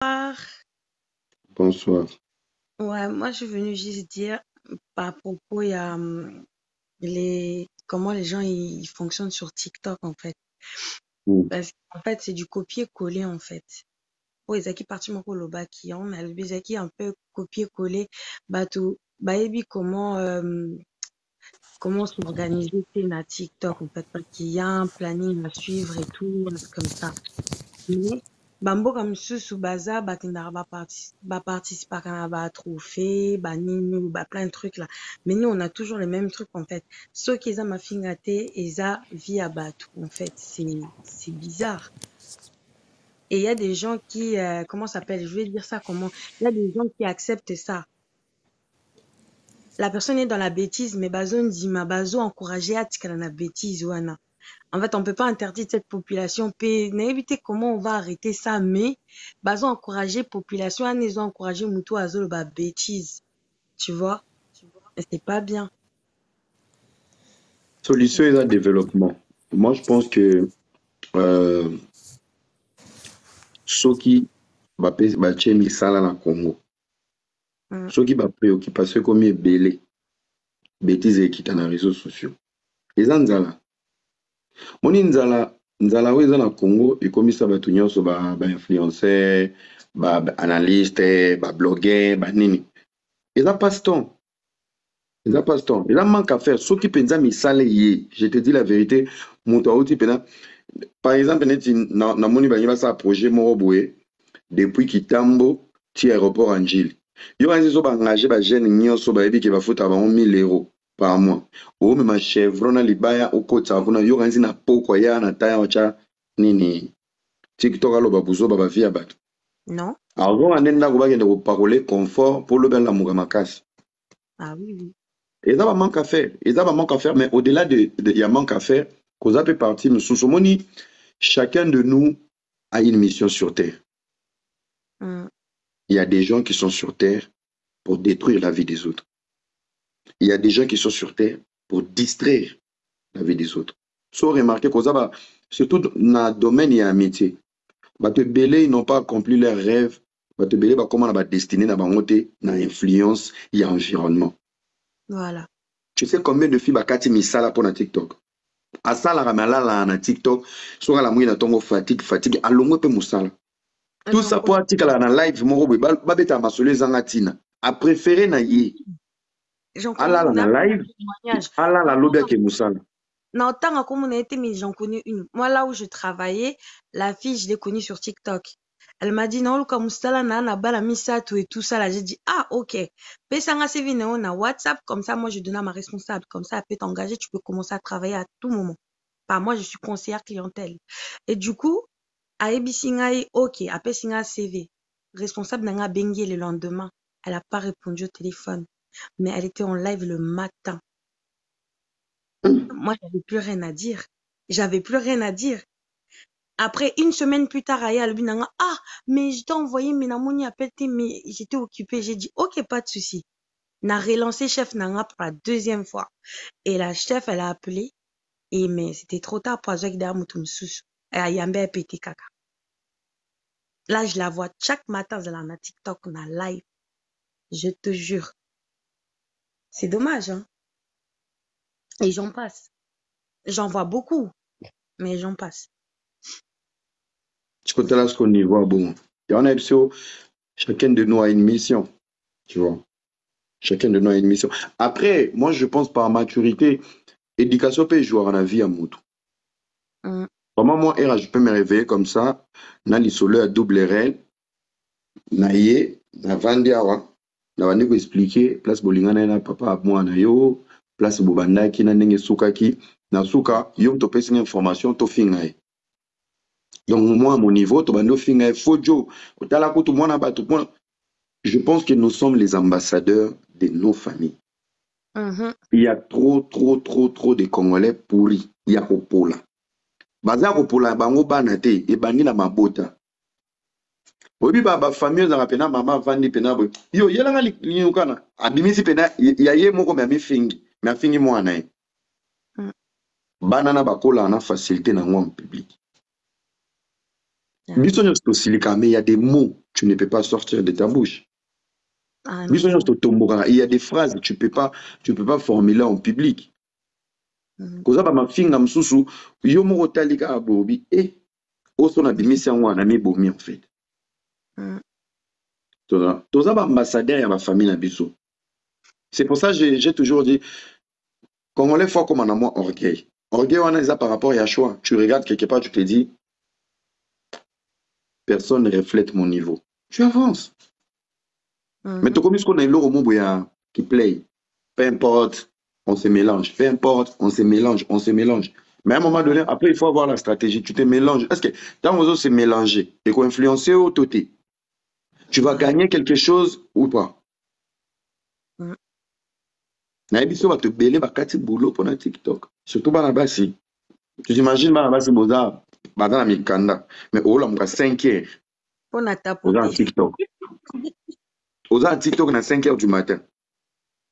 Ah, Bonsoir. ouais, moi je suis venue juste dire par propos, il y a comment les gens ils fonctionnent sur TikTok en fait. Mm. Parce qu'en fait, c'est du copier-coller en fait. Oh, ezaki parti moko loba qui on a le ezaki un peu copier-coller bateau baebi comment s'organiser na TikTok en fait parce qu'il y a un planning à suivre et tout comme ça. Mais bamboka mosusu baza bakendaka baparticipaka na batrophée banini plein de trucs là, mais nous on a toujours les mêmes trucs en fait. Soki eza mafinga te eza vie ya bato en fait, c'est bizarre. Et il y a des gens qui comment ça s'appelle, je vais dire ça comment, il y a des gens qui acceptent ça. La personne est dans la bêtise mais bazo ndima bazo encourager atikala na bêtise wana. En fait, on peut pas interdire cette population. Puis, éviter comment on va arrêter ça, mais, bah, encourager population, ils ont encouragé Moutou Azol, bah, bêtise. Tu vois? Et c'est pas bien. Solution et développement. Moi, je pense que euh, ceux qui batie misala na Congo, Mm. ceux qui ba préoccupation comme ebele, bêtises et qui dans les réseaux sociaux. Eza nzala. Moni nzala oyo eza na Congo ekomisa bato nyonso ba influencer, ba analyste, ba blogueur, ba nini. Eza passe-temps. Eza passe-temps. Eza manque à faire. Ceux qui pensa misala ye, je te dis la vérité, moto auti pena. Par exemple, neti na moni bangi basala projet moko boye depuis Kitambo ti aéroport en Njili. Yo kanisi so baengage bagene nyonso bayebi ke bafutaka bango 1000 € par mois. Omema chevron na libaya okotisa kuna yo kanisi na pokwa ya na taya otya nini TikTok aloba buzoba bavie ya bato. Non? Azonga nde ndako bakende kopakole confort mpo lobela lamuka makasi. Ah oui, oui. Eza ba manque à faire. Eza ba manque à faire, mais au-delà y a manque à faire, koza pe parti mosusu omoni chacun de nous a une mission sur terre. Mm. Il y a des gens qui sont sur terre pour détruire la vie des autres. Il y a des gens qui sont sur terre pour distraire la vie des autres. So remarquez que ça, surtout dans le domaine, il y a un métier. Bato belé, ils n'ont pas accompli leurs rêves. Bato belé, comment on a destiné, na bangote, na influence, il y a environnement. Voilà. Tu sais combien de filles bakati misala pour na TikTok? Asala ramalala na TikTok, soit la mouille na tongo fatigue, alongwe pe musala. Tout J'en ça pour connais. article na live, moro babeta masole zangatina. A préféré na ye. J'en connais Alala une. na Après, live, témoignage. alala lobia ke musala. Non, tant qu'on a été, mais j'en connais une. Moi, là où je travaillais, la fille, je l'ai connue sur TikTok. Elle m'a dit, non, Luka Mustala, na bala misato et tout ça, là. J'ai dit, ah, ok. Pesanga CV, on a WhatsApp, comme ça, moi, je donne à ma responsable. Comme ça, elle peut t'engager, tu peux commencer à travailler à tout moment. Pas moi, je suis conseillère clientèle. Et du coup, à Singaï, ok, après Singa CV. Responsable n'a bengue le lendemain. Elle a pas répondu au téléphone. Mais elle était en live le matin. Moi, j'avais plus rien à dire. J'avais plus rien à dire. Après, une semaine plus tard, Aya Albinanga, ah, mais je t'ai envoyé, mais Namoni appelle, mais j'étais occupée. J'ai dit, ok, pas de souci. N'a relancé chef Nanga pour la deuxième fois. Et la chef, elle a appelé. Et mais c'était trop tard pour Azak Damutum Sous. Et Ayambe a pété caca. Là, je la vois chaque matin, elle en a TikTok, on a live. Je te jure. C'est dommage, hein. Et j'en passe. J'en vois beaucoup, mais j'en passe. Tu côté là, ce qu'on y voit, bon. Il y en a chacun de nous a une mission, tu vois. Chacun de nous a une mission. Après, moi, je pense par maturité, éducation peut jouer en la vie à moto. Hum, Vraiment, moi, je peux me réveiller comme ça, na l'isole à double RL, na ye, na vandi awa, na vandi ko expliquer, place bolingana na papa moi na yo, place bobandaki na ndenge sukaki, na suka, yo to pesi information to finga ye. Donc moi, à mon niveau, to bando finga ye, fojo, otala kutu mwana bato, je pense que nous sommes les ambassadeurs de nos familles. mhm. Il y a trop de Congolais pourris. Il y a Opola. Baza Opola, bango banate, et bandi na mabota. Obi ba famille za pena mama vandi pena boy. Yo yela ngali nyukana. Abimisi pena ya ye moko me afingi. Me afingi mwana ye. Hum. Bana na bakola na facilité na ngwa public. Biso nyonso tosilika, mais il y a des mots tu ne peux pas sortir de ta bouche. Biso nyonso totomboka, il y a des phrases tu peux pas formuler en public. Koza ba mafinga msusu yo moko talika abobi oso na bimisi yango na mibomi en fait. Toza ba ambassadeur ya ba famille na biso. C'est pour ça que j'ai toujours dit Congolais faut comme en moi orgueil. Orgueil on a ça par rapport à choix. Tu regardes quelque part tu te dis personne ne reflète mon niveau. Tu avances. Mais tu connais ce qu'on a eu le qui play. Peu importe, on se mélange. Peu importe, on se mélange, on se mélange. Mais à un moment donné, après, il faut avoir la stratégie. Tu te mélanges. Est-ce que dans vos autres, c'est mélanger et qu'on influencer au toté, tu vas gagner quelque chose ou pas? Naïbiso va te belé, va kati boulot pour TikTok. Surtout Banabasi. Tu t'imagines Banabasi Boza, Badana Mikanda. Mais oh là, on a 5 heures. On a tapé. Oza TikTok. Oza TikTok à 5 heures du matin.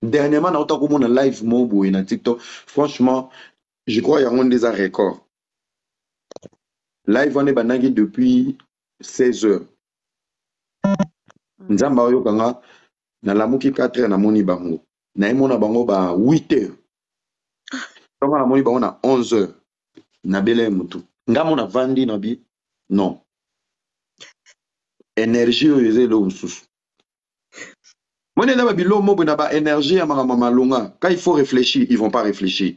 Dernièrement, on a eu un live mobile sur TikTok. Franchement, je crois qu'il y a un des records. Live, on est banagi depuis 16 heures. Nzamba oyo kanga na lamuki 4 heures na moni bango. Na imona bango ba 8 heures. Donc na moni bango na 11 heures. Na bele mutu. Ngamo na vandi na bi non. Énergie oyo ezelo msusu. Moi, je n'ai énergie à ma longa. Quand il faut réfléchir, ils ne vont pas réfléchir.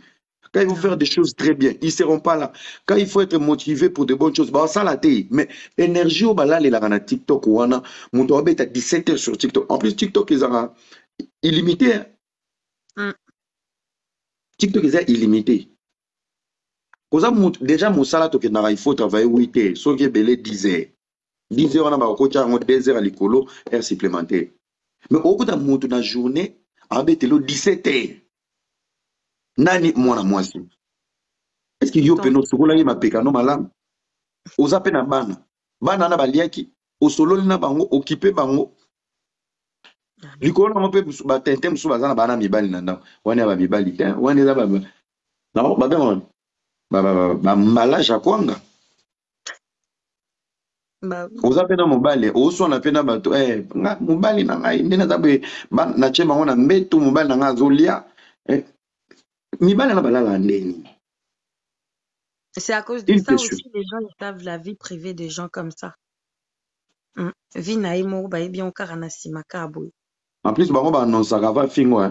Quand ils vont faire des choses très bien, ils ne seront pas là. Quand il faut être motivé pour de bonnes choses, bah, ça la télé. Mais énergie au balal et la TikTok ou ana, mon doigt est à 17 heures sur TikTok. En plus, TikTok est illimité. TikTok est illimité. Déjà, mon salaire, il faut travailler 8 heures. Sauf que belé 10 heures. 10 heures, on a un coach à 2 heures à l'écolo, heure supplémentaire. Mais au bout de la journée, avec 17 heures, nani mwana mwasi. Est-ce qu'il y a un solo qui m'a pécano malam? Aux appels à bana. Bana na baliaki. Au solo na bango, occupé bango. Likolo na mpe ba tentem sou bazana bana mibali nanda. Wani ba mibali ten, wani za ba. Na ba ben ba malage akwanga. Oza pena mobile oso na pena bato nga mobile na ngai ndena zabe na chema ngona mbetu mobile na nga zolia mibale na balala ndeni. C'est à cause de ça aussi les gens ils savent la vie privée des gens comme ça. Vie na imo ba bien au karana simaka boy. En plus bango ba annonce va fingo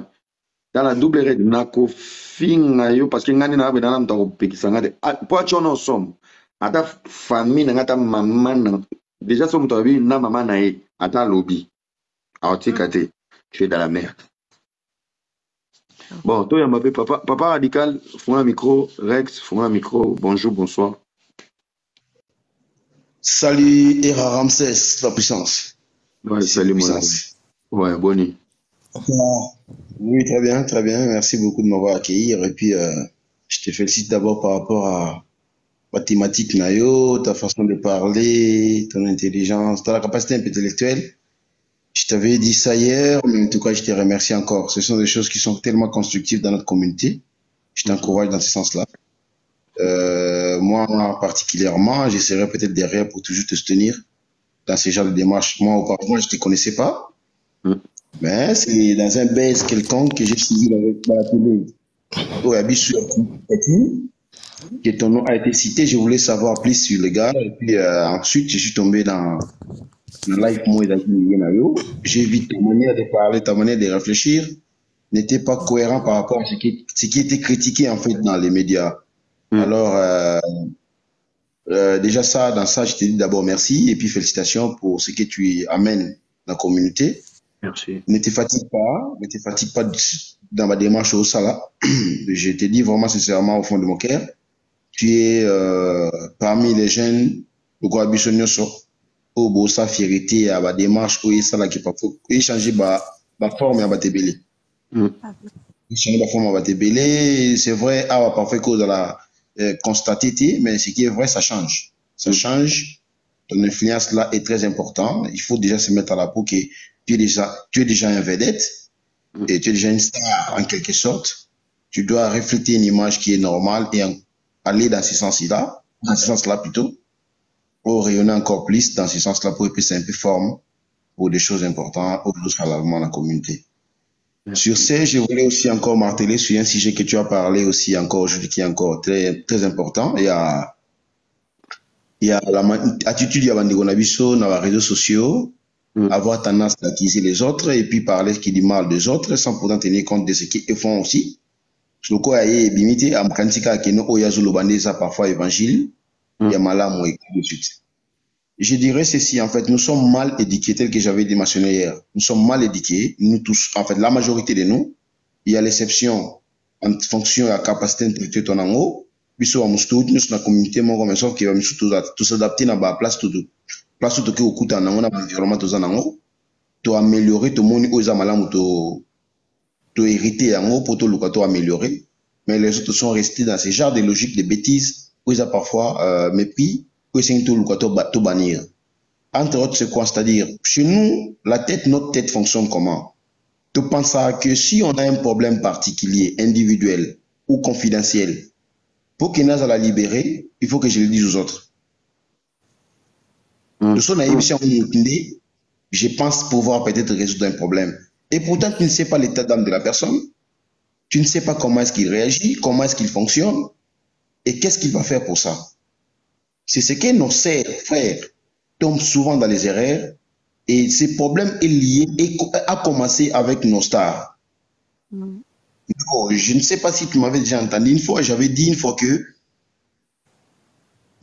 dans la double red nako finga yo parce que ngani na ba na mtako pikisanga de po chono somme. Ata famille na ngata maman na déjà son mutabi na maman na e ata lobby aotikate tu es dans la merde. Bon toi y'a papa radical font un micro Rex font un micro bonjour bonsoir. Salut Era Ramsès la puissance. Ouais salut mon ami. Ouais Bonnie. Oui très bien merci beaucoup de m'avoir accueilli et puis je te félicite d'abord par rapport à mathématiques nayo, ta façon de parler, ton intelligence, ta capacité intellectuelle. Je t'avais dit ça hier, mais en tout cas, je te remercie encore. Ce sont des choses qui sont tellement constructives dans notre communauté. Je t'encourage dans ce sens-là. Moi, particulièrement, j'essaierai peut-être derrière pour toujours te soutenir dans ce genre de démarche. Moi, auparavant, je ne te connaissais pas. Mais c'est dans un baisse quelconque que j'ai suivi avec la télé. Au Abisu, que ton nom a été cité, je voulais savoir plus sur le gars. Et puis ensuite, je suis tombé dans le live moi j'ai vu ta manière de parler, ta manière de réfléchir n'était pas cohérent par rapport à ce qui était critiqué en fait dans les médias. Alors déjà ça, dans ça, je te dis d'abord merci et puis félicitations pour ce que tu amènes dans la communauté. Merci. Ne te fatigue pas dans ma démarche au Sala. Je te dis vraiment sincèrement au fond de mon cœur. Tu es parmi les jeunes de Guabisonioso au Bossa Fierté à la démarche où il s'est là qui parfois échanger la forme à Batebele. Échanger la forme à Batebele, c'est vrai, à parfois cause de la constater, mais ce qui est vrai, ça change. Ça change. Ton influence là est très importante. Il faut déjà se mettre à la peau que tu es déjà un vedette et tu es déjà une star en quelque sorte. Tu dois refléter une image qui est normale et aller dans ce sens-là, plutôt. pour rayonner encore plus dans ce sens-là, pour que c'est un peu forme pour des choses importantes, pour d'autres dans la communauté. Sur ce, je voulais aussi encore marteler sur un sujet que tu as parlé aussi encore aujourd'hui, qui est encore très, très important. Il y a l'attitude de Bandego dans les réseaux sociaux, avoir tendance à accuser les autres et puis parler qui dit mal des autres sans pourtant tenir compte de ce qu'ils font aussi. Le quoi est limité à Mkantika qui nous oyazulu bandesa parfois évangile, il y a malam et de suite. Je dirais ceci, en fait, nous sommes mal éduqués, tel que j'avais mentionné hier. Nous sommes mal éduqués, nous tous, en fait, la majorité de nous. Il y a l'exception en fonction de la capacité intellectuelle de ton haut. Puis, soit nous sommes dans la communauté, mais comme ça, qui va tout s'adapter dans la place tout. Place tout que au coup, on a un environnement tout ça, to améliorer tout le monde, aux amalam, to hériter en haut pour tout le cas, améliorer. Mais les autres sont restés dans ce genre de logique de bêtises, où ils ont parfois mépris, où ils ont tout le cas, tout bannir. Entre autres, c'est quoi? C'est-à-dire, chez nous, notre tête fonctionne comment? Tu penses que si on a un problème particulier, individuel ou confidentiel, pour qu'il n'ait à la libérer, il faut que je le dise aux autres. De son naïf, si on je pense pouvoir peut-être résoudre un problème. Et pourtant, tu ne sais pas l'état d'âme de la personne. Tu ne sais pas comment est-ce qu'il réagit, comment est-ce qu'il fonctionne, et qu'est-ce qu'il va faire pour ça. C'est ce que nos sœurs, frères, tombent souvent dans les erreurs, et ce problème est lié et a commencé avec nos stars. Non, je ne sais pas si tu m'avais déjà entendu une fois, j'avais dit une fois que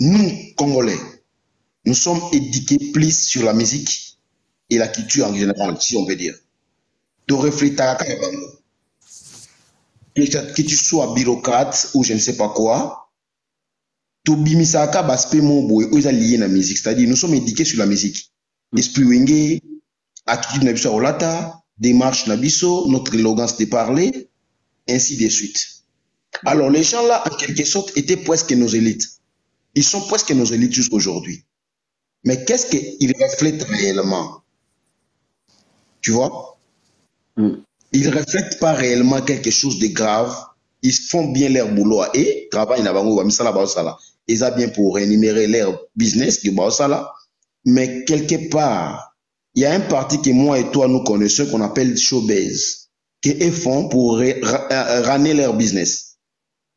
nous, Congolais, nous sommes éduqués plus sur la musique et la culture en général, si on veut dire. De refléter que tu sois bureaucrate ou je ne sais pas quoi, tu bimisaka baspe mon boy, ou ils lié la musique, c'est-à-dire nous sommes éduqués sur la musique. Esprit wenge, attitude nabiso olata, démarche nabiso, notre élégance de parler, ainsi de suite. Alors les gens là, en quelque sorte, étaient presque nos élites. Ils sont presque nos élites jusqu'aujourd'hui. Mais qu'est-ce qu'ils reflètent réellement? Tu vois? Ils ne reflètent pas réellement quelque chose de grave. Ils font bien leur boulot et travaillent dans le ils ont bien pour rémunérer leur business du Baosala. Mais quelque part, il y a un parti que moi et toi nous connaissons qu'on appelle showbiz, qu'ils font pour ramener leur business.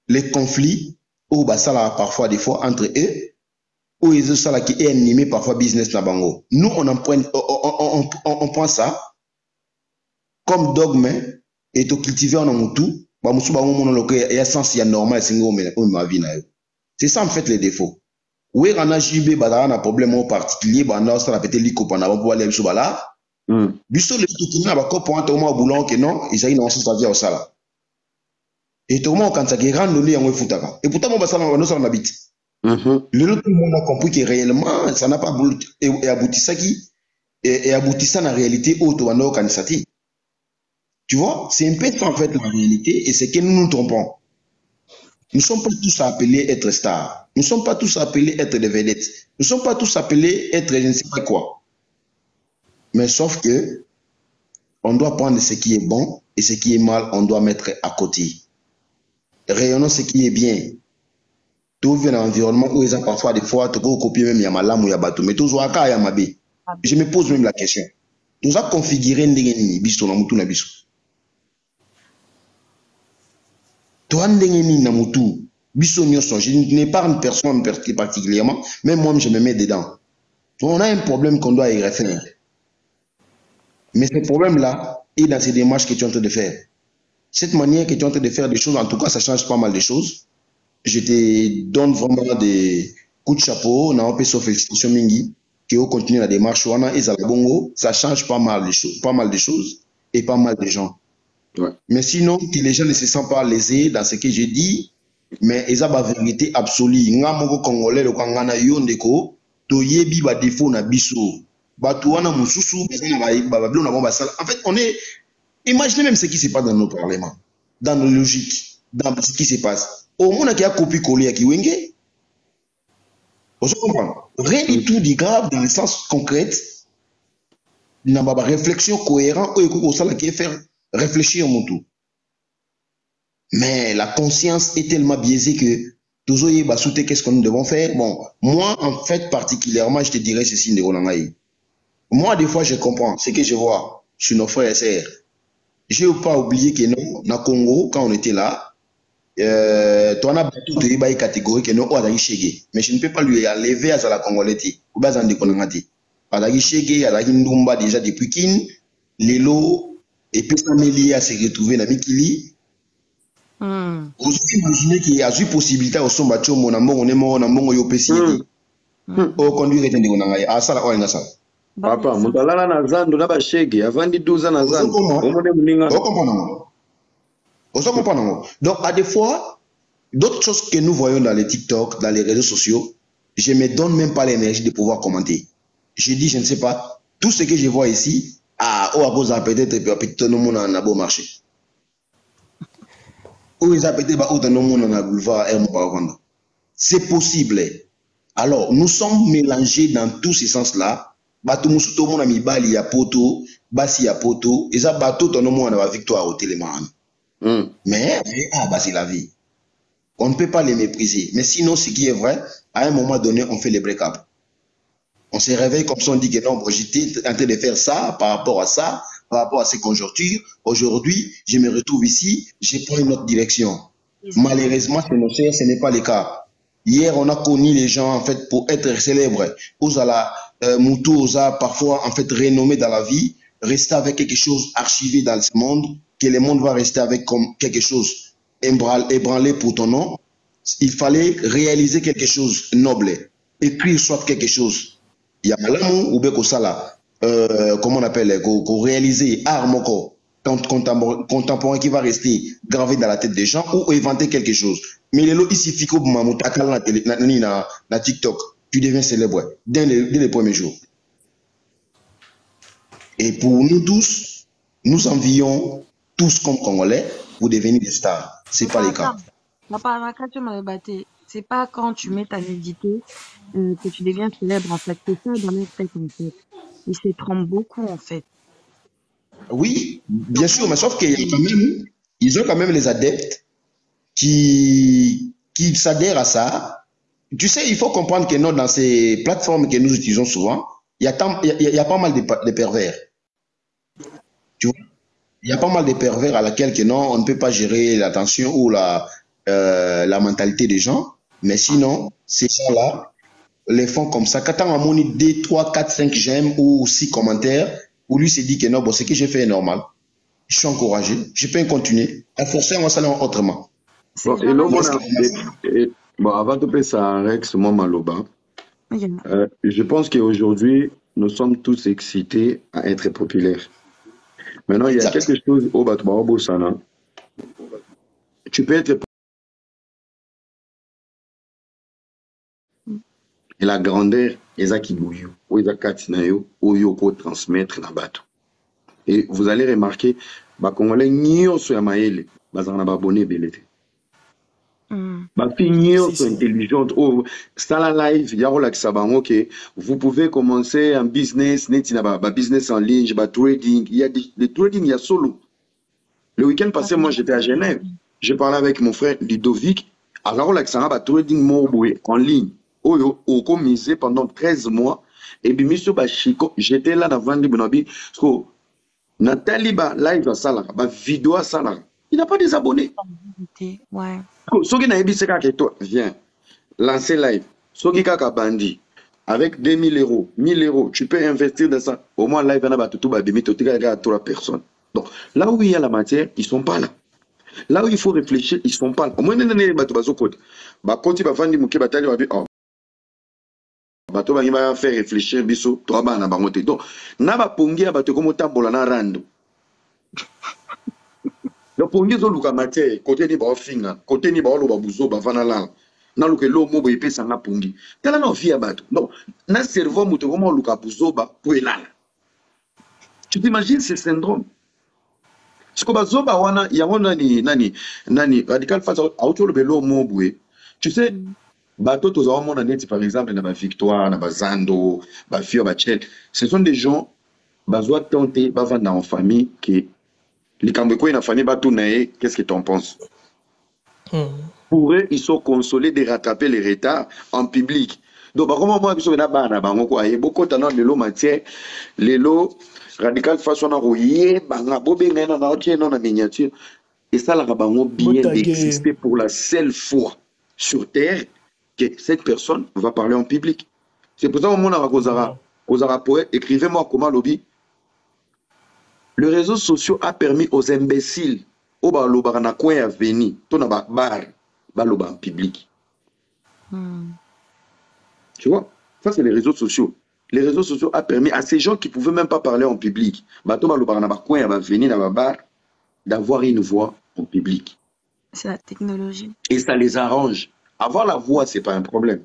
Les conflits, ou basala parfois des fois entre eux, ou ils ont qui est animé parfois business na bango. Nous on prend ça comme dogme et to cultiver en amutu, ba musu ba mon loke et sens ya normal singo mais ma vie na yo. C'est ça en fait les défauts. Oui, on a JB ba na problème particulier ba na ça la pété liko pendant ba aller biso bala. Biso le tout na ba ko point au moins boulon que non, ils aillent dans ça via au sala. Et tout le monde quand ça qui randonner en futaka. Et pourtant mon basala no ça na bit. Le tout le monde a compris que réellement ça n'a pas et abouti ça qui et abouti ça en réalité auto wana organisati. Tu vois, c'est un peu ça en fait la réalité et c'est que nous nous trompons. Nous ne sommes pas tous appelés à être stars. Nous ne sommes pas tous appelés à être des vedettes. Nous ne sommes pas tous appelés à être je ne sais pas quoi. Mais sauf que on doit prendre ce qui est bon et ce qui est mal, on doit mettre à côté. Rayonnons ce qui est bien. Tout vient dans l'environnement où ils ont parfois des fois, tu peux copier même Yamalam ou Yabato. Mais tout ça, Yamabe. Je me pose même la question. Nous avons configuré un déni, biso na mutu na biso. Toi, je n'épargne personne particulièrement, même moi, je me mets dedans. On a un problème qu'on doit y refaire. Mais ce problème-là est dans ces démarches que tu es en train de faire. Cette manière que tu es en train de faire des choses, en tout cas, ça change pas mal de choses. Je te donne vraiment des coups de chapeau. On a un peu sauf félicitations Mingi, qui ont continué la démarche. Ça change pas mal de choses et pas mal de gens. Ouais. Mais sinon, que les gens ne se sentent pas lésés dans ce que j'ai dit, mais ils ont la vérité absolue. Nga moko Congolais le kangana yondeko to yebi ba défaut na biso. Batouana mususu en fait, on est imaginez même ce qui se passe dans nos parlements, dans nos logiques, dans ce qui se passe. Au monde qui a copié-collé à Kiwenge. Vous comprenez? Rien du tout de grave dans le sens concret. N'a pas réflexion cohérente ou ça qui est faire réfléchir mon tout. Mais la conscience est tellement biaisée que Toujours, qu'est-ce que nous devons faire? Bon, moi, en fait, particulièrement, je te dirais ceci, Ndégolangaï. Moi, des fois, je comprends ce que je vois chez nos frères et sœurs. Je n'ai pas oublié que non, dans Congo, quand on était là, tu en as battu de catégorie que non, on a chégé. Mais je ne peux pas lui enlever à la Congolais. Ou bien, on a chégé, à la Ndumba déjà depuis Kin, Lelo, et puis ça m'est lié à se retrouver dans Mikili. Vous imaginez qu'il y a une possibilité au son bateau, mon amour, on est mort, on a mort, on est au conduire, on a ah, ça, là, on a ça. Papa, mutalala na zando na bashege, avandi 12 ans na zando. Omone muninga. On comprend. Donc, à des fois, d'autres choses que nous voyons dans les TikTok, dans les réseaux sociaux, je me donne même pas l'énergie de pouvoir commenter. Je dis, je ne sais pas, tout ce que je vois ici, peut-être nous monde en a beau marché. Ou ils appellent nous monde en a boulevard c'est possible. Alors, nous sommes mélangés dans tous ces sens-là. Bato musuto mona mibali ya poto, basi ya poto, eza bato tono mona ba victoire au téléman. Mais c'est la vie. On ne peut pas les mépriser. Mais sinon, ce qui est vrai, à un moment donné, on fait les break-up. On se réveille comme ça, on dit que non, j'étais en train de faire ça, par rapport à ça, par rapport à ces conjonctures. Aujourd'hui, je me retrouve ici, je prends une autre direction. Malheureusement, chez nos sœurs, ce n'est pas le cas. Hier, on a connu les gens, en fait, pour être célèbres. Osala, Moutou Osa, parfois, en fait, renommé dans la vie, rester avec quelque chose archivé dans ce monde, que le monde va rester avec comme quelque chose ébranlé pour ton nom. Il fallait réaliser quelque chose noble, écrire soit quelque chose. Il y a malamu ou beko sala, comment on appelle, qu'on réaliser art moko contemporain qui va rester gravé dans la tête des gens ou inventer quelque chose. Mais les lots ici fiko mamutakala na TikTok, tu deviens célèbre dès les premiers jours. Et pour nous tous, nous envions tous comme Congolais pour devenir des stars. C'est pas le cas. C'est pas quand tu mets ta nudité que tu deviens célèbre, en fait. C'est ça dans notre tête, en fait. Ils se trompent beaucoup, en fait. Oui, bien sûr, mais sauf qu'ils ont quand même les adeptes qui s'adhèrent à ça. Tu sais, il faut comprendre que non, dans ces plateformes que nous utilisons souvent, il y a pas mal de pervers. Tu vois, il y a pas mal de pervers à laquelle que non, on ne peut pas gérer l'attention ou la mentalité des gens. Mais sinon, ces gens-là les font comme ça. Quand on a monné 2, 3, 4, 5 j'aime ou 6 commentaires, où lui s'est dit que non, bon, ce que j'ai fait est normal. Je suis encouragé, je peux continuer. À forcer, on va s'aller autrement. Bon, avant de passer à Rex, moi, Maloba, je pense qu'aujourd'hui, nous sommes tous excités à être populaires. Maintenant, il y a quelque chose au Batoubarabo Sana. Tu peux être. Et la grandeur, eza kibuyu, ou eza katinayo, ou yoko transmettre na bato. Et vous allez remarquer, ba Congolais nyonso ya maele, bazana ba abonné belete. Ba fille nyonso intelligente, oh, stala live, ya rolakisa bango que vous pouvez commencer un business, neti na ba business en ligne, ba trading, il y a des trading, il y a solo. Le week-end passé, moi j'étais à Genève, j'ai parlé avec mon frère Ludovic, alors là, ça ba trading morboué en ligne. Oyo, oko misé pendant 13 mois. Et puis, monsieur Bachiko, j'étais là dans Vandi Bonabi. Parce que Nathalie, live à Salara, vidéo à Salara. Il n'a pas des abonnés. Ouais. Soki na ebi seka que toi, viens, lancer live. Soki kaka bandi, avec 2000 euros, 1000 euros, tu peux investir dans ça. Au moins, live, on a tout babimi, tout à 3 personnes. Donc, là où il y a la matière, ils ne sont pas là. Là où il faut réfléchir, ils ne sont pas là. Au moins, il y a des côté. Quand il va mouké, batali, bato bangi ba faire réfléchir biso to ba na bango te donc na ba pongi ya bato komo tambola na rando le pongi zo luka mate côté ni ba finga côté ni ba lo ba buzo ba vana la na luka lo mo bo epesa na pongi tala na via bato donc na cerveau muto komo luka buzo ba pour elala. Tu t'imagines ce syndrome? Ce que bazoba wana ya wana nani radical face à auto le belo mo boué. Tu sais bateau tous avons mon net par exemple na ba victoire na ba zando ba fio ba chel, ce sont des gens bazoa tenter ba vendre en famille que les cambouis na famille ba tout naé, qu'est-ce que tu en penses? Pour eux, ils sont consolés de rattraper les retards en public. Donc, comment moi, je suis beaucoup de l'eau matière, l'eau radical façon à rouiller, miniature. Et ça, la rabango bien d'exister pour la seule fois sur Terre que cette personne va parler en public. C'est pour ça que mon Kozara poète, écrivez-moi comment lobby. Le réseau social a permis aux imbéciles, au balobara coin à venir, ton bar, baloba en public. Tu vois, ça c'est les réseaux sociaux. Les réseaux sociaux a permis à ces gens qui ne pouvaient même pas parler en public, d'avoir une voix en public. C'est la technologie. Et ça les arrange. Avoir la voix, ce n'est pas un problème.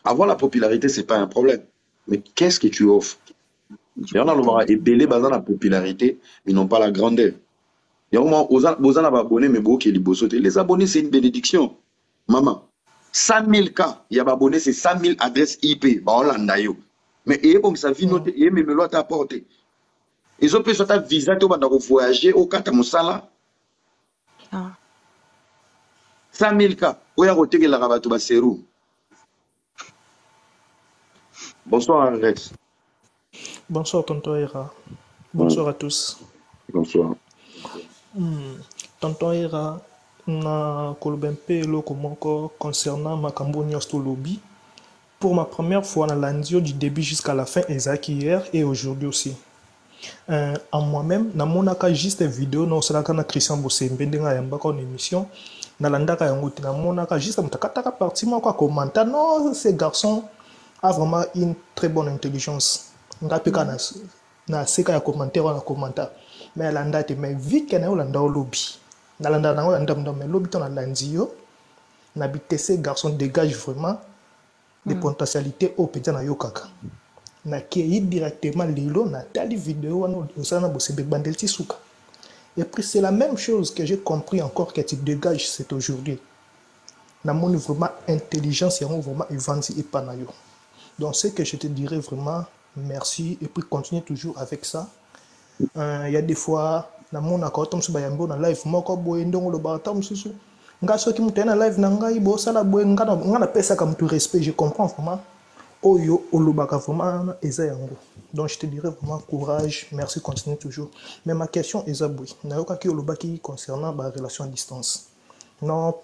Avoir la popularité, ce n'est pas un problème. Mais qu'est-ce que tu offres? Il y en a qui ont la popularité, ils n'ont pas la grandeur. Il y a un moment, les abonnés, c'est une bénédiction. Maman, 100 000 cas, il y a abonnés, c'est 100 000 adresses IP. Mais ça vit noté, et même l'autre apporté. Ils ont pu soit visa pour voyager au cas de Moussala. 100 000 cas. Où est-ce que la rabat va se rouler? Bonsoir, Rex. Bonsoir, Tonton Hera. Bonsoir à tous. Bonsoir. Tonton Hera, na kolbempe loko moko concernant ma Nyos lobby. Pour ma première fois dans l'andio du début jusqu'à la fin, exact hier et aujourd'hui aussi. En moi-même, na monaka juste vidéo na osalaka na Christian Bosembe ndenga yambaka en émission. Na landaka yango na monaka juste mutakataka parti moko commentaire. Non, ce garçon a vraiment une très bonne intelligence. Ngapeka na seka ya commentaire na commentaire. Mais landa te mais vite que na landa lobby. Na landa na landa mais lobby ton na landio. Na bitese garçon dégage vraiment des potentialités au petit na yokaka. Na kei directement lilo na tali vidéo na osana Bosembe bandel tisuka. Et puis c'est la même chose que j'ai compris encore que tu dégages c'est aujourd'hui. Na mon vraiment intelligence et vraiment évangile et panayo. Donc c'est que je te dirais vraiment merci et puis continue toujours avec ça. Il y a des fois na mon accord tom su bayambo na live moko boye ndongo lo batam susu. Nga soki mutu na live na ngai bo sala boye nga pesa comme tout respect, je comprends vraiment. Oyo olobaka vraiment eza yango. Donc je te dirais vraiment courage, merci, continue toujours. Mais ma question est aboui. Nayoka ki olobaki concernant la relation à distance. Non,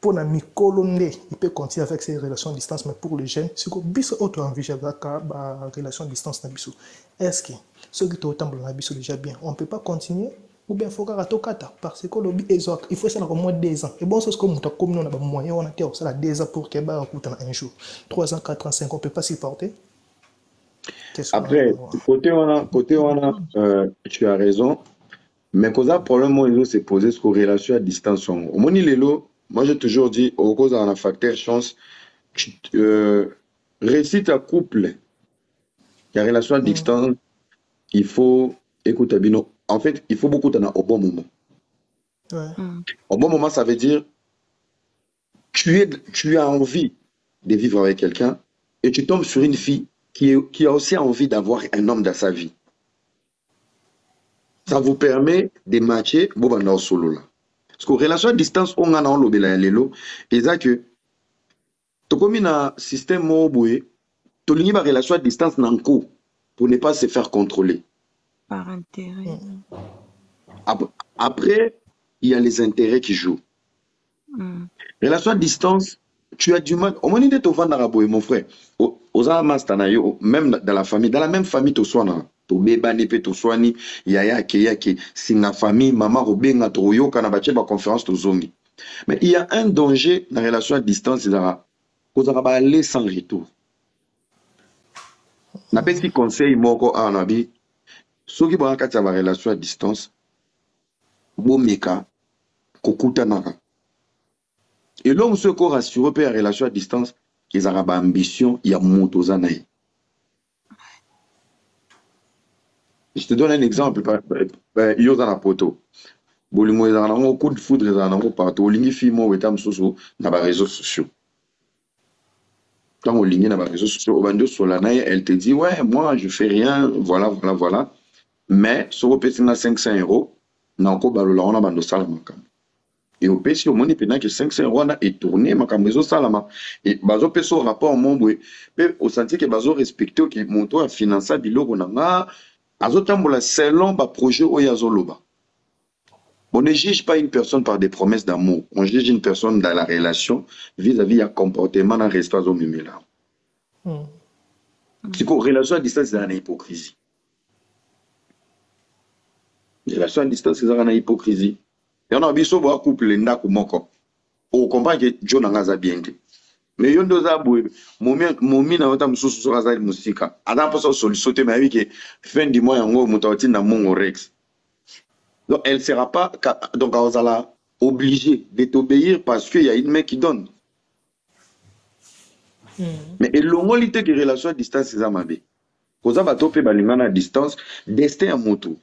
pour na mikolo nde, il peut continuer avec ces relations à distance, mais pour les jeunes, c'est que biso auto envisage la relation à distance na biso. Est-ce que ceux qui ont autant na biso déjà bien, on peut pas continuer? Ou bien il faut que parce que le il faut ça au moins 2 ans. Et bon, c'est ce que nous avons comme nous avons moyen, on a été ça 2 ans pour qu'il y ait un jour. 3 ans, 4 ans, 5 ans, on ne peut pas s'y porter. Après, côté on a, tu as raison. Mais cause problème, c'est posé sur relation à distance. Au moins, moi j'ai toujours dit, au cause d'un facteur chance, réussite à couple, la relation à distance, il faut écouter Bino. En fait, il faut beaucoup d'en au bon moment. Au bon moment, ça veut dire tu as envie de vivre avec quelqu'un et tu tombes sur une fille qui a aussi envie d'avoir un homme dans sa vie. Ça vous permet de matcher Bobana solo là. Parce que relation à distance, on a un lobela lelo et ça que to comme un système moboué, to ligne ba relation à distance nanko pour ne pas se faire contrôler. Par intérêt. Après, il y a les intérêts qui jouent. Relation à distance, tu as du mal. Au moment de te vendre mon frère, même dans la famille, dans la même famille, tu sois là. Tu bébé, tu sois ni, yaya, ki, si la famille, maman, robenga, tu royo, quand on a conférence, tu zongi. Mais il y a un danger dans la relation à distance, c'est qu'on va aller sans retour. N'a pas de conseil, moko, à nabi. Ceux qui ont une relation à distance, bomeka, kokutanaka. Et l'homme se rassure pour la relation à distance, qu'ils ont une ambition, il y a motozanaï. Je te donne un exemple. Il y a un poteau. Bolimo ils ont un coup de foudre, ils ont un partout. Lingi fimo wetam soso na ba réseaux sociaux. Quand on ligne na ba réseaux sociaux, au bando solanaï, elle te dit ouais, moi je fais rien, voilà. Mais sur le petit na 500 €, na ko balola on a bando salamakam. et au PC au moni pendant que 500 rwanda est tourné makambezo salama et bazo peso rapport mombwe pe au senti que bazo respecter que monto a financer biloko nanga azotambola selon ba projet oyazoloba. On ne juge pas une personne par des promesses d'amour. On juge une personne dans la relation vis-à-vis un comportement dans l'espace au mimela. C'est qu'une relation à distance, c'est une hypocrisie. Relation à distance, c'est une hypocrisie. Et on a vu ça un couple lenda kumoko. On comprend que Dieu n'a bien dit. Mais yon doza boue, momi na wata mususu so azali musika. Ada poso solution te mais que fin du mois yango mutawati na mongo rex. Donc, elle ne sera pas donc, obligée de t'obéir parce qu'il y a une main qui donne. Mais il y a une relation à distance, c'est ça, ma vie. Quand on va topé à distance, destin à moto.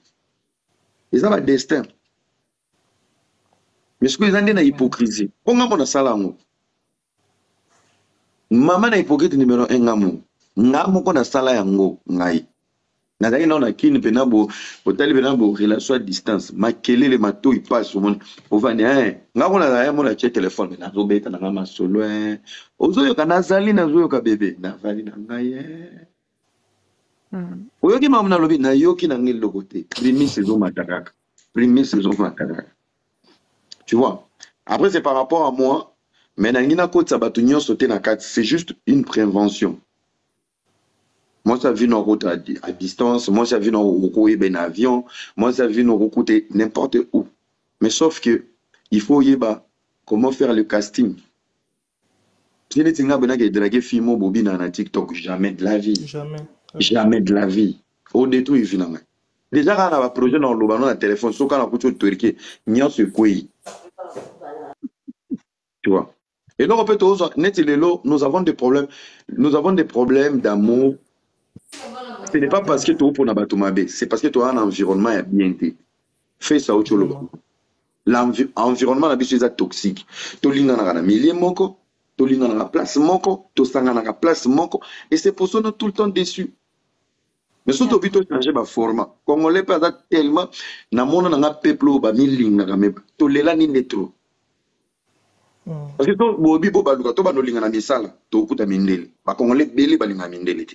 Et ça va destin. Mais ce que vous avez dit, hypocrisie. Comment on a ça là? Maman est hypocrite numéro 1. Ngamo qu'on a ça là, ngai. Nazali na on kini penabo hôtel penabo relation à distance makele le mato il passe au monde au vani ngako na ya mona che téléphone na zo beta na ma solo ozo yo kana zali na zo yo ka bébé na vali na ngai oyo ki mamu na lobi na yo ki na ngel lokote primi saison mataraka tu vois après c'est par rapport à moi mais na ngina ko tsabatu nyo sauter na kat c'est juste une prévention. Moi, ça vient en route à distance. Moi, ça vient en route en avion. Moi, ça vient en route n'importe où. Mais sauf que il faut y aller. Comment faire le casting? Si les gens qui draguent film bobine na TikTok, jamais de la vie. Jamais de la vie. Au détruit finalement. Déjà quand on a un projet dans le ballon à téléphone, sauf quand on a couché Turquie, n'y a ce quoi. Tu vois. Et donc en fait, nous avons des problèmes. Nous avons des problèmes d'amour. Ce n'est pas parce que tu es pour Nabatomabe, c'est parce que tu as un environnement bien. Fais ça au cholo. L'environnement est toxique. Tu as un milieu moko, tu as une place moko, tu as une place moko, et c'est pour ça que nous sommes tout le temps déçus. Mais si tu as changé ma format, Congolais pas tellement, na mona na peuple ba miling na game, to lela ni netro. Parce que to bobi bo baluka to ba no linga na misala, to kuta mindele. Ba Congolais beli ba linga mindele.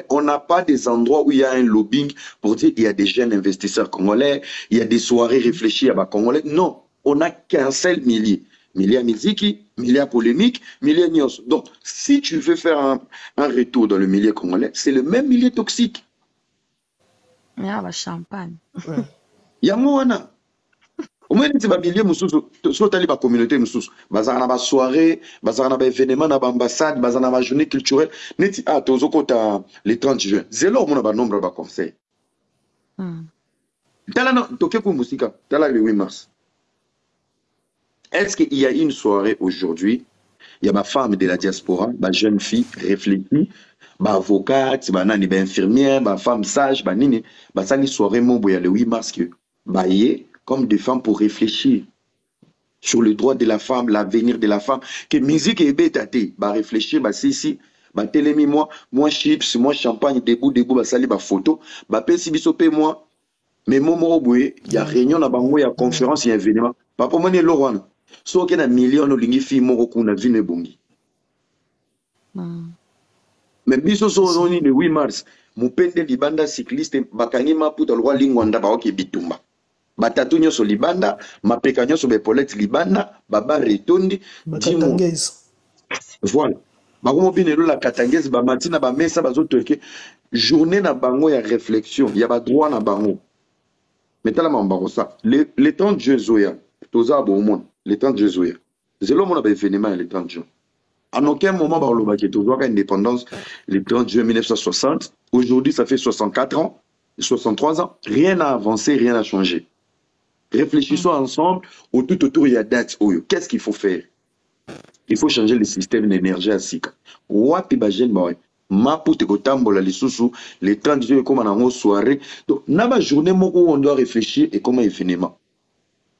On n'a pas des endroits où il y a un lobbying pour dire qu'il y a des jeunes investisseurs congolais, il y a des soirées réfléchies à Congolais. Non, on n'a qu'un seul millier. Millier à Miziki, millier à polémique, millier à Nios. Donc, si tu veux faire un retour dans le milieu congolais, c'est le même milieu toxique. Il y a champagne. Il y a Moana. Au moins, c'est un milieu sur la communauté, bazar na soirée, bazar na événement, na ambassade, bazar na journée culturelle. Neti ah tozoko ta le 30 juin. Zélo mon ba nombre ba conseil. Tala na tokeku musika, tala le 8 mars. Est-ce qu'il y a une soirée aujourd'hui, il y a ma femme de la diaspora, ma jeune fille réfléchie, ma avocate, ma nani ba infirmière, ma femme sage, ma nini, ba sali soirée mon boya le 8 mars que ba yé comme des femmes pour réfléchir sur le droit de la femme, l'avenir de la femme, que musique est bêtée, bah réfléchir, bah si, bah télémi moi chips, moi champagne, debout, bah sali, bah photo, bah pesi bisopé moi, mais momo boué, il y a réunion là, bah il y a conférence, il y a événement, bah pour moi n'est l'oran, sauf qu'il y a un million de lignes filles moro qu'on a vu ne bongi. Mais biso so le 8 mars, mon pende libanda cycliste, bah kanima pour le roi lingwanda bah ok bitumba. Batatu nyoso libanda, mapeka nyoso bepolete libanda, baba retondi, Katangese. Voilà. Bakomo binelo la katangese, ba matina ba mesa bazo toke journée na bango ya réflexion, ya ba droit na bango. Metala mambaro ça. Le 30 juin zoya, toza bo monde, le 30 juin zoya. Zelo mona ba événement le 30 juin. En aucun moment ba loba ke toza ka indépendance le 30 juin 1960. Aujourd'hui, ça fait 64 ans, 63 ans, rien n'a avancé, rien n'a changé. Réfléchissons ensemble autour il y a date. Qu'est-ce qu'il faut faire? Il faut changer le système d'énergie à Sika. Wapi bajen bawe. Ma pour te gotambola les sous les 30 jours comme en soirée. Donc, n'a pas journée où on doit réfléchir et comment il finit.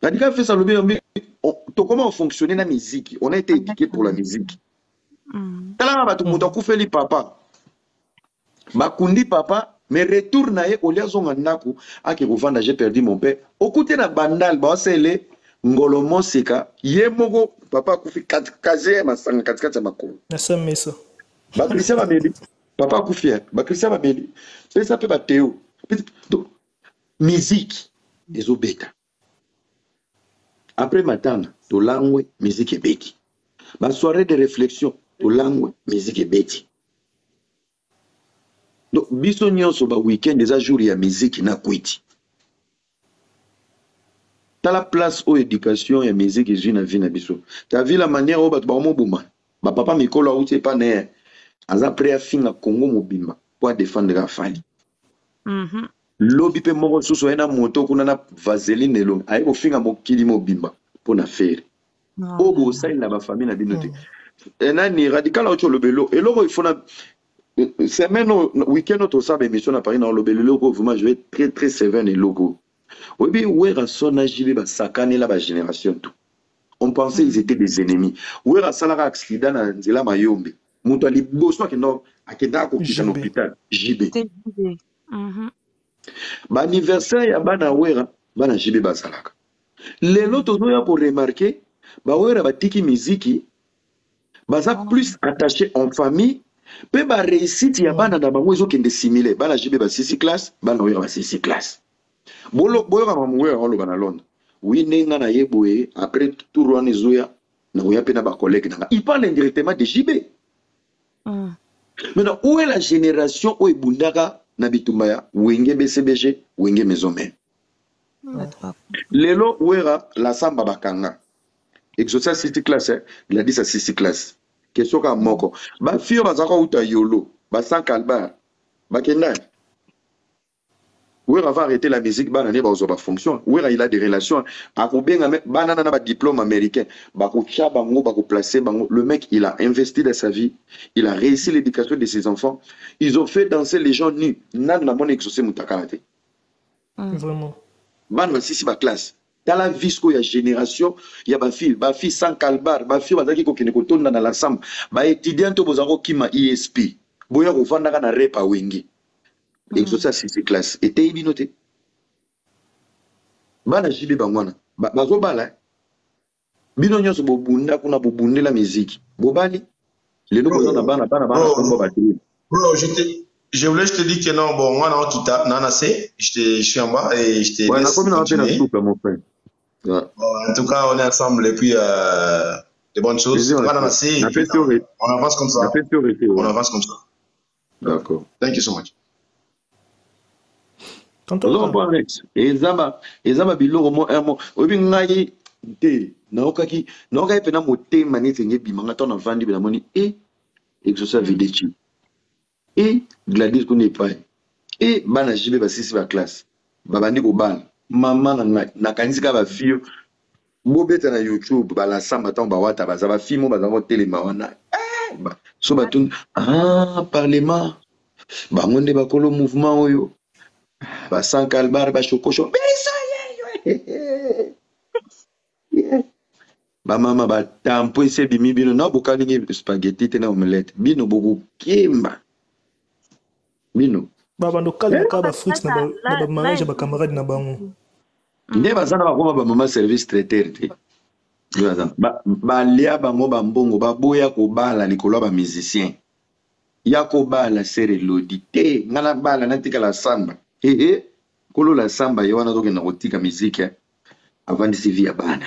Radika fait ça le bien. Comment fonctionner la musique? On a été éduqué pour la musique. Tala ba tu muta kufeli papa. Bakundi papa mais retour na ye olia zonga ndako ake kovanda j'ai perdu mon père okute na bandal baosele ngolo moseka ye moko papa akufi kaze masanga katikati ya makolo Nasa mesa. bakristian bameli papa akufi bakristian bameli pesa mpe bateo musique ezobeta après matanga tolangwe musique ebeti basoirée de réflexion tolangwe musique ebeti donc biso nyonso ba week-end eza jour ya musique na kwiti tala place o éducation ya musique ezwi na vie na biso ta vu la manière oyo bato bakomoboma bapapa mikolo auti epa na ye aza prêt afinga kongo mobimba po adefendre afali lobi mpe moko susu aye na moto kuna na vaseline elongi aye kofinga mokili mobimba mpo na fere oyo bosalela bafamille na bino te nani radical auti olobelo eloko ifona semaine week-end tosala émission na Paris na olobelo eloko vraiment je vais être très très sévère eloko oyebi wera sona jibe basakanela ba génération tout on pensait ils étaient des ennemis wera salaka accident na nzela mayombe moto aliboso akenda kokita na hôpital jibe ba anniversaire ya bana wera bana jibe basalaka lelo tozoya ko remarquer ba wera batiki miziki baza plus attaché en famille pe ba réussite ya bana na bango ezokende simile bana jibe ba 6 classe bana wera ba 6 classe boyoka mamuwera oloba na Londres oui nenga na ye boye après tout wana ezoya na oya pe na ba collègue nanga il parle indirectement de JB maintenant où est la génération où ebundaka na bitumba ya wenge BCBG wenge maison mère lelo wera la samba bakanga exosa 6 classe il a dit ça 6 classe question ka moko ba fio bazaka uta yolo ba sans calbar bakenda Ouera va arrêter la musique, banane ba fonction. Ouera il a des relations. Akobenga banana na ba diplôme américain. Bako cha bango bako placer bango. Le mec il a investi dans sa vie. Il a réussi l'éducation de ses enfants. Ils ont fait danser les gens nus. Nan na mon exaucé mutakalate. Vraiment. Ban si ba classe. Dans la vie il y a génération, il y a ba fille sans calbar, ba fille bazaki ko kene ko tonda na la sam. Ba étudiant to bozako kima ESP. Boya ko vanda na repa wengi. Exosa 6 classe était ibinoté bana jibe bangwana bazo bala bino nyonso bobunda kuna bobundela musique bobali lelo bozana bana kombo batiri bro je voulais te dire que non bon moi non kita nana c'est je suis en bas et je te ouais, laisse continuer. Mon frère. Ouais. Bon, en tout cas on est ensemble et puis de bonnes choses on avance comme ça on avance comme ça d'accord thank you so much. ezaba biloko mo oyebi ngai te naokaki pe na motema neti nge bimanga ntango navandi mpe namoni exosa videchi Gladys kuna epai bana jibe basisi ba classe babandi kobala mama na ngai nakanisi kaka bafio bobeta na YouTube balasamba ntango bawata baza bafille mo baza kotelema wana so batuni parlement bango nde bakolo mouvement oyo ba sans calbar ba chokosho ba mama ba tampo ese bimi bino na bokali ngi spaghetti te na omelette bino boku kemba bino baba ndo kali ka ba frites na ba mariage ba camarade na bango nde bazana bakoma ba mama service traiteur te ba lia bango ba mbongo ba boya ko bala likolo ba musicien ya ko bala sere lodi te ngala bala na tika la samba kolo la samba ye wana tokenda kotika miziki avandisi vi ya bana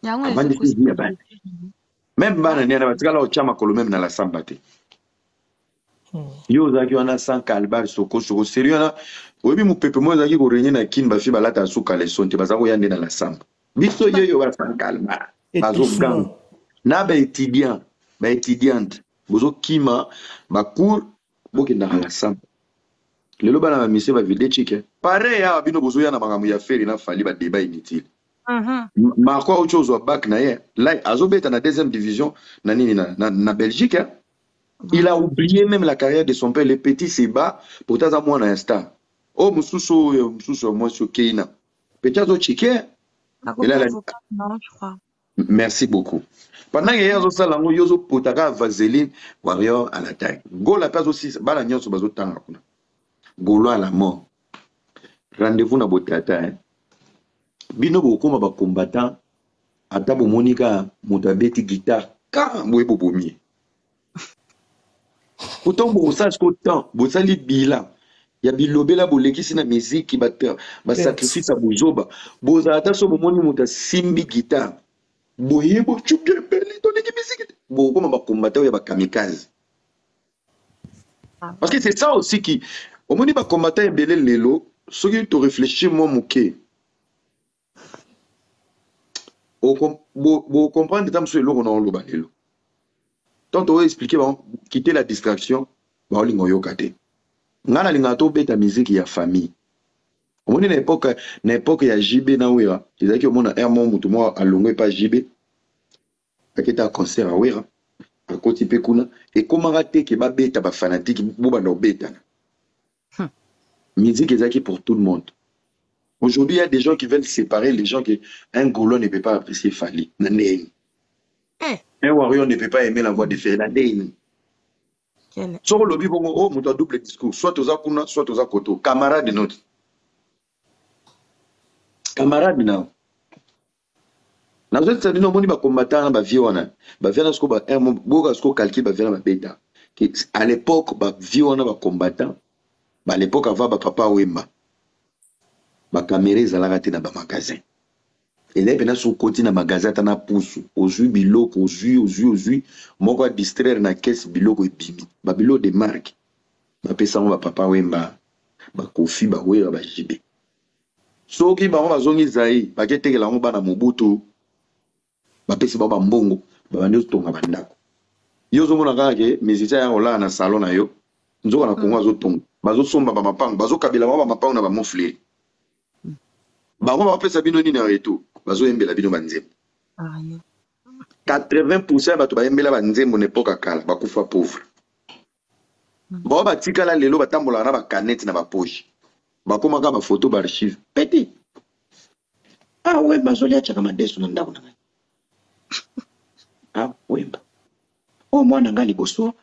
avandisi vi ya bana même bana ni ana batikala ochama kolo même na la samba te yo ozalaki wana sans calbar soko sérieux na oyebi mopepe mo ezalaki korenye na kini bafi balata suka leson te baza koya nde na la samba biso yoyo ba sans calbar bazoganga na baétudiante bozokima bacour bokendaka la samba lelo bana ba mise ba vide chike pareil awa bino bozoya na makambo ya feri na fali ba débat inutile Marco autre chose back na ye là azobeta na deuxième division na nini na Belgique il a oublié même la carrière de son père le petit Seba pour taza mwana ya star mususu moi sur Keina petit azo chike il a non je crois Merci beaucoup. Pendant que hier, Salango, Yozo Potaka, Vaseline, Warrior à l'attaque. Gola passe aussi, Balagnon sur Bazo Tanga. Golo à la mort. Rendez-vous na Botata. Bino Bokoma ba combattant. Atabo Monica, Motabeti guitare. Quand Moué Bobomi. Autant Bossage qu'autant, Bossali Bila. Ya bilobela bolekisi na musique ba sacrifice à Bozoba. Bozata so bomoni muta simbi guitare. Boyebo chupye beli to niki musique. Bo comme ba combattant ya ba kamikaze. Parce que c'est ça aussi qui au moni ba combattant belé lelo, ce qui te réfléchir moi mouké. Bo comprendre tam so lelo on lo ba lelo. Tant on expliquer quitter la distraction, ba lingo yo kate. Ngana lingato beta musique ya famille. On est na époque ya JB na wera. C'est que on a un moment tout moi à longue pas JB. Aketa concert à wera. À côté pekuna et comment rater que ba beta ba fanatique bo ba no beta. Musique est pour tout le monde. Aujourd'hui, il y a des gens qui veulent séparer les gens que un Gaulois ne peut pas apprécier Fali. Un Warrior ne peut pas aimer la voix de Fernandez. Sur le lobby, on a double discours. Soit aux Akuna, soit aux Akoto. Camarade de notre. Camarade now. Dans cette salle, on a combattant ba viona. Ba viona sko ba un boga sko calqué ba viona ba beta. À l'époque, ba viona ba combattant. Ba l'époque avant ba papa Wemba. Ba caméra zalaka na ba magasin. Et là, pendant son côté na magasin tana pousse. Aujourd'hui biloko, aujourd'hui. Moko distraire na caisse biloko epimi. Ba biloko de marque. Ba pesa ba papa Wemba. Ba Kofi ba wera ba jibe. Soki ba ba zongi zai, ba ketekela ngo bana Mobutu. Ba pesi ba mbongo, ba bandi tonga bandako. Yo zo mona kaka ke musicien ya ola na salon na yo. Nzoka na Kongo zo tonga. Bazo somba ba mapango, bazo kabila ba mapango na ba mofle. Ba ngo ba pesa bino nini na reto, bazo embela bino banzembo. 80% bato ba embela banzembo n'epoka kala, ba kufa pauvre. Ba ba tikala lelo batambola na ba canette na ba poche. Bakoma kama photo ba archive. Petit. Ah Wemba zoli acha kama desu na ndako na ngai. Ah Wemba. Oh mwana ngali boso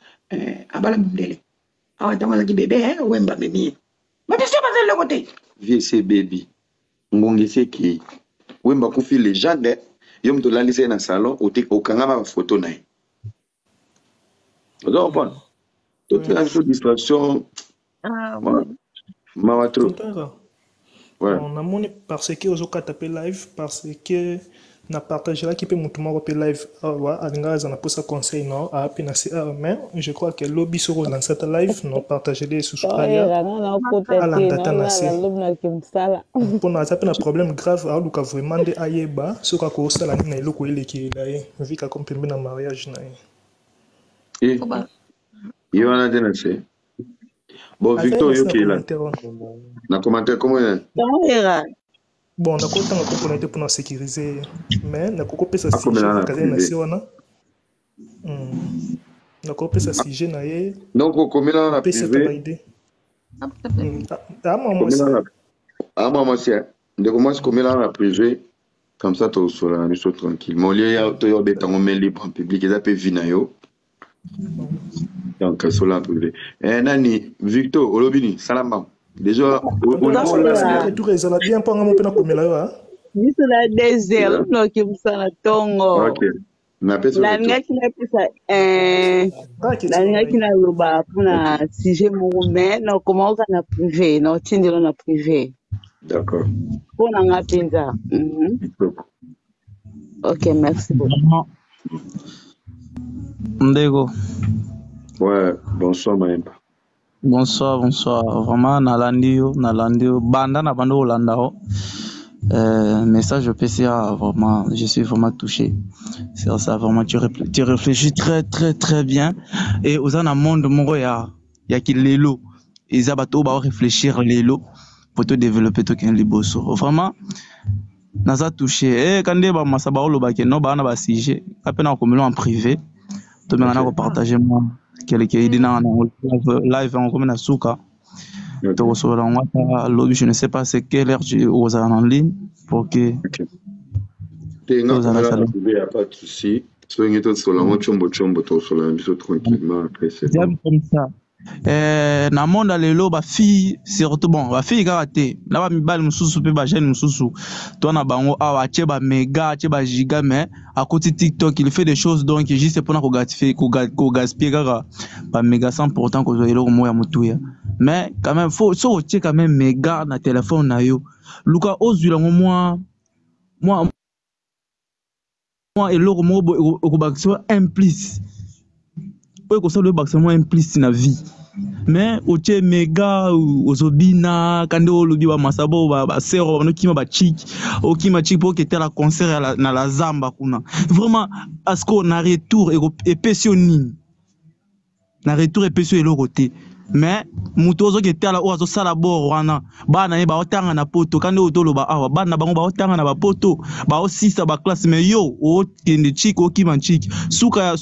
abala mndele. Ah ndanga ki bébé Wemba mimi. Mabisi bazele kote. VC baby. Ngongese ki. Wemba kufi légende. Yo mto lalise na salon okanga ma photo na ye. Vous comprenez? Toute la distraction. Ah Mawato. Ouais. On a monné parce que aux autres tapé live parce que na partagé là qui peut monter mon live à l'ingaza na pour ça conseil non à pina mais je crois que lobby sur dans cette live non partager les sous à l'andata na c'est pour na tapé un problème grave à luka vraiment de ayeba ce quoi ko sala na iloko ile ki là vu ka comme na mariage na et il y en a des nassé. Bon, Victor, ok, là. Na commentaire, comment est? Bon, on a quoi de componente pour nous sécuriser, mais on a quoi peut ça sujet na kaza na siwana. On a quoi peut ça sujet na ye. Donc, comment là na privé? Moi c'est. De commencer comment là na privé. Comme ça tu sur la nuit tranquille. Mon lieu tu yo beta ngomé libre en public, ça peut venir yo. Donc, sur la privé. Nani, Victor, Olobini, salam. Déjà, tout réseau, bien pour un peu na komela yo hein. Ni la désert, no ki musana tongo. OK. Na pesa. La ngaki na pesa la ngaki na loba pona sujet mo mais no comment on na privé, no tindelo na privé. D'accord. Pona ngapinza. OK, merci beaucoup. Ndego. Ouais, bonsoir Maëmba. Bonsoir. Vraiment, Nalandio. Banda na bando Olandao. Message PCA, vraiment, je suis vraiment touché. C'est ça, vraiment, tu réfléchis très, très, très bien. Et aux en monde, mon ya qui l'élo. Ils abattent à réfléchir l'élo pour te développer tout qu'un liboso. Vraiment, naza touché. Et quand des ba masaba olo ba ke no ba na ba sujet, à peine en privé. Tu m'en partager moi. Quelqu'un dit dans live en comme na souka. Je ne sais pas c'est quelle heure tu es en ligne pour que Tenga tozala kamera salama. privé, y a pas de souci. Soyez tous sur la chombo to sur la biso tranquillement après c'est bon. J'aime comme ça. Na monde lelo ba fille surtout bon ba fille kaka te na ba mibali mususu pe ba jeune mususu to na bango awa che ba méga che ba giga mais à côté TikTok il fait des choses donc juste pour na ko gratifier ko gaspiller kaka ba méga sans pourtant ko zo eloko moya mutuya mais quand même faut so che quand même méga na téléphone na yo luka ozula moi eloko mo ko bakso implice ko so le bakso mo implice na vie. Mais oche mega ozobina kande olobi ba masabo ba sero ba nokima ba chic okima chic pour que tel la concert na la zamba kuna vraiment asko na retour et pesio nini na retour et pesio eloko te mais muto ozo ke tel o azo sala bor wana bana ye ba otanga na poto kande otoloba awa bana bango ba otanga na ba poto ba osisa ba classe mais yo o kende chic okima chic suka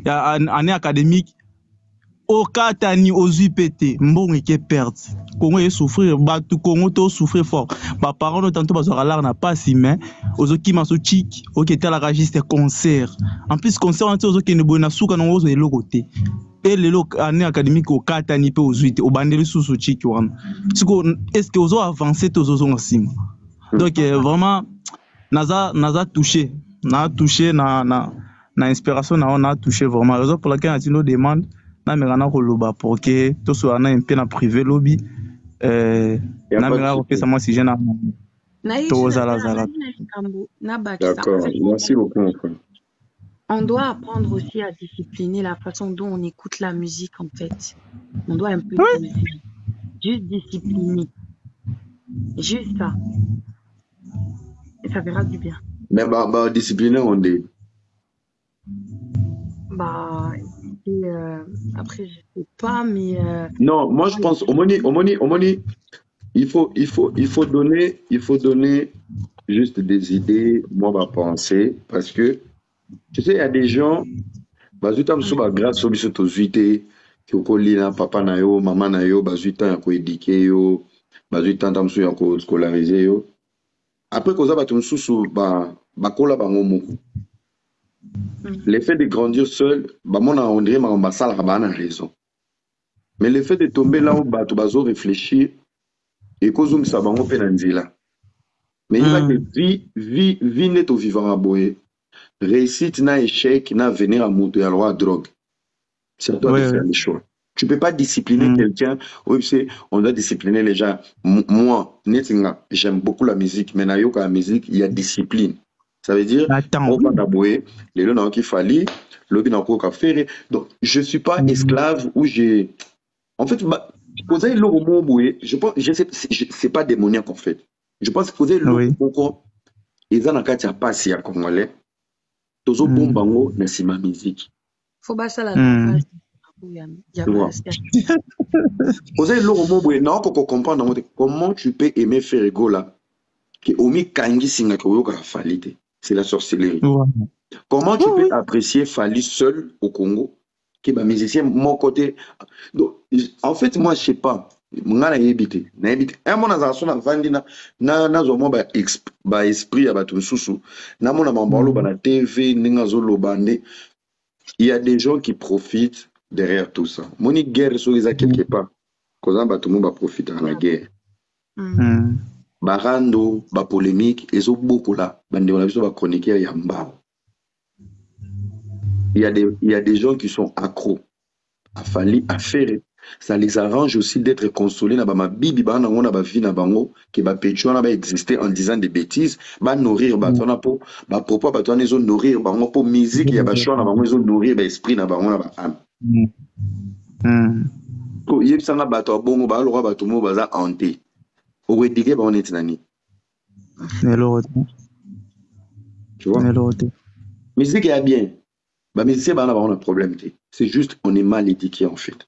année académique au katani aux UPT mbongo qui perte Congo est souffrir batu Congo to souffrir fort ba parents no tanto bazora lar na pas si mais ozoki maso chic OK tala registre concert en plus concert on ozoki ne bona suka no ozo eloko te et le année académique au katani pe aux UPT au bandeli sous chic wana siko est-ce que ozo avancer to ozo ngosima donc vraiment naza touché na inspiration na on a touché vraiment raison pour laquelle on demande na merana ko loba pour que tout soit na un peu na privé lobby na merana ko pesa moi si je na to zala d'accord merci beaucoup on doit apprendre aussi à discipliner la façon dont on écoute la musique en fait on doit un peu juste discipliner juste ça et ça verra du bien mais bah discipliner on dit bah après je sais pas mais non moi je pense au moni il faut donner juste des idées moi va penser parce que tu sais il y a des gens bazuta mso ba grâce au biso tozuite ki okolina papa na yo mama na yo bazuta ya ko éduquer yo bazuta ntamso ya ko scolariser yo après koza batu msusu ba kola bango moko. L'effet de grandir seul, on dirait que on a raison. Mais le fait de tomber là où tu vas réfléchir, et que tu vas là. Mais il va que vie n'est au vivant à boyer. Réussite n'a échec, n'a venir à monter à la drogue. C'est à toi de faire les choix. Tu ne peux pas discipliner quelqu'un. Oui, on doit discipliner les gens. Moi, j'aime beaucoup la musique, mais dans la musique, il y a discipline. Ça veut dire, on va d'abouer, les gens qui fallait, le bin encore faire. Donc, je ne suis pas esclave ou j'ai. En fait, poser le mot boué, je pense, c'est pas démoniaque en fait. Je pense que poser le mot, ils en ont qu'à pas si à Congolais. Tozo bombango, mais c'est ma musique. Faut pas ça la poser le mot boué, non, qu'on comprend comment tu peux aimer faire ego là, qui omi kangi singa ko yoka falite. C'est la sorcellerie. Comment tu peux apprécier Fali seul au Congo, qui est musicien, mon côté. Donc, en fait, moi, je ne sais pas. Nga na yebite mona za sona vandi na zo mo ba esprit ya batu susu na mona mambalo ba na TV ninga zo lobande. Il y a des gens qui profitent derrière tout ça. Moni guerre so isa quelque part cause batu mo ba profite à la guerre. Barando ba polémique ezo beaucoup là bande on a biso ba chroniqueur ya mbao. Il y a des gens qui sont accros à Fali à faire. Ça les arrange aussi d'être consolés na ba bibi ba na ngona ba vie na bango que ba pecho na ba exister en disant des bêtises ba nourrir ba tona po ba propos ba tona zo nourrir bango po musique ya ba choix na bango zo nourrir ba esprit na bango na ba âme. Ko yebisa na ba to bongo ba lo ba to mo ba za hanté. O redike ba on est nani. Tu vois? Musique est bien. Bah musicien ba na ba on a problème. C'est juste on est mal éduqué en fait.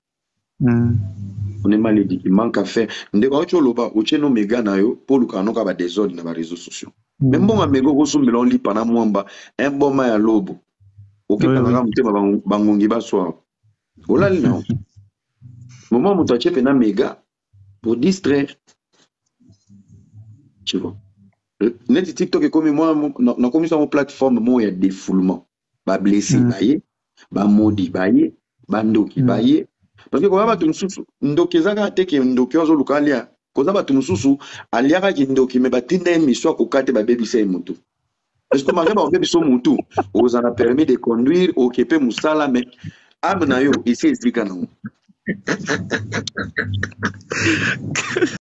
On est mal éduqué, il manque à faire. Ndeko cho loba oche no mega na yo pour lukano ka ba désordre na ba réseaux sociaux. Même bon amego go so melon li pana mwamba un bon ma ya lobo. OK kana mutema bangongi ba soir. Ola li na. Moment muto ache pena mega pour distraire. Tu vois. Net TikTok comme moi, na comme sur une plateforme, moi, il y a défoulement. Ba blessé, baye, ba maudit, baye, ba ndoki, baye. Parce que quand on va tout sous, ndoki zaka te ke ndoki ozo lukalia. Quand on va tout sous, aliaka ki ndoki me batinda émission ko kate ba baby say mutu. Parce que manger ba baby so mutu, on a permis de conduire au kepe musala mais amna yo ici explique non.